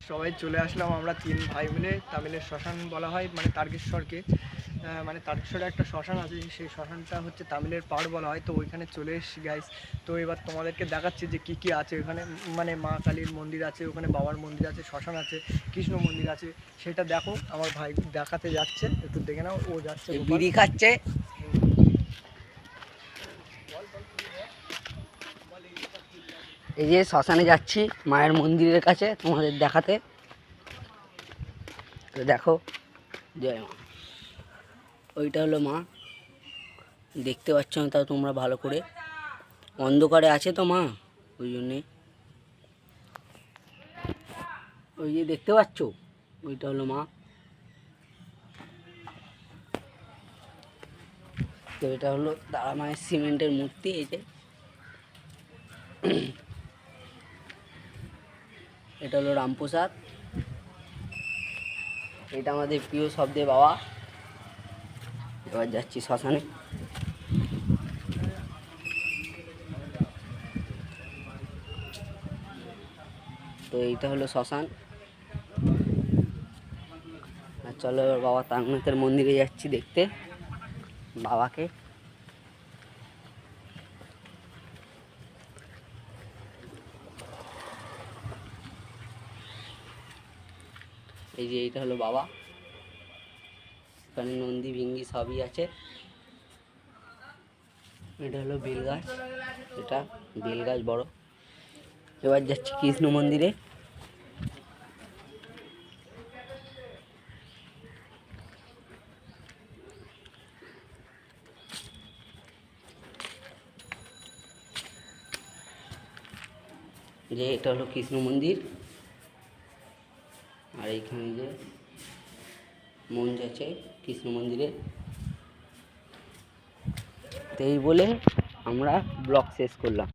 সবাই চলে আসলাম আমরা 3 ভাই মিলে। তামিলের শ্মশান বলা হয়, মানে তারকেশ্বরকে, মানে তারকেশ্বরে একটা শ্মশান আছে, সেই শ্মশানটা হচ্ছে তামিলের পাড় বলা হয়। তো ওইখানে চলে এসেছি গাইস। তো এবার তোমাদেরকে দেখাচ্ছি যে কী কী আছে ওখানে। মানে মা কালীর মন্দির আছে, ওখানে বাবার মন্দির আছে, শ্মশান আছে, কৃষ্ণ মন্দির আছে। সেটা দেখো, আমার ভাই দেখাতে যাচ্ছে, একটু দেখে নাও। ও যাচ্ছে, বিড়ি খাচ্ছে। এই যে শ্মশানে যাচ্ছি মায়ের মন্দিরের কাছে তোমাদের দেখাতে। দেখো, জয় মা। ওইটা হলো মা, দেখতে পাচ্ছ না তাও তোমরা ভালো করে, অন্ধকারে আছে তো মা, ওই জন্যে। ওই যে দেখতে পাচ্ছ, ওইটা হলো মা। তো এটা হলো তারা মায়ের সিমেন্টের মূর্তি। এই যে এটা হলো রামপ্রসাদ, এটা আমাদের প্রিয় শব্দে বাবা। এবার যাচ্ছি শ্মশানে। তো এইটা হলো শ্মশান। আর চলো এবার বাবা তারকনাথের মন্দিরে যাচ্ছি দেখতে বাবাকে। এই যে এইটা হলো বাবা, এখানে নন্দী ভিঙ্গি সবই আছে। এটা হলো বেল গাছ, এটা বেল গাছ বড়। এবার যাচ্ছি কৃষ্ণ মন্দিরে। যে এটা হলো কৃষ্ণ মন্দির, আর এইখানে যে মঞ্চ আছে কৃষ্ণ মন্দিরে। তো এই বলে আমরা ব্লগ শেষ করলাম।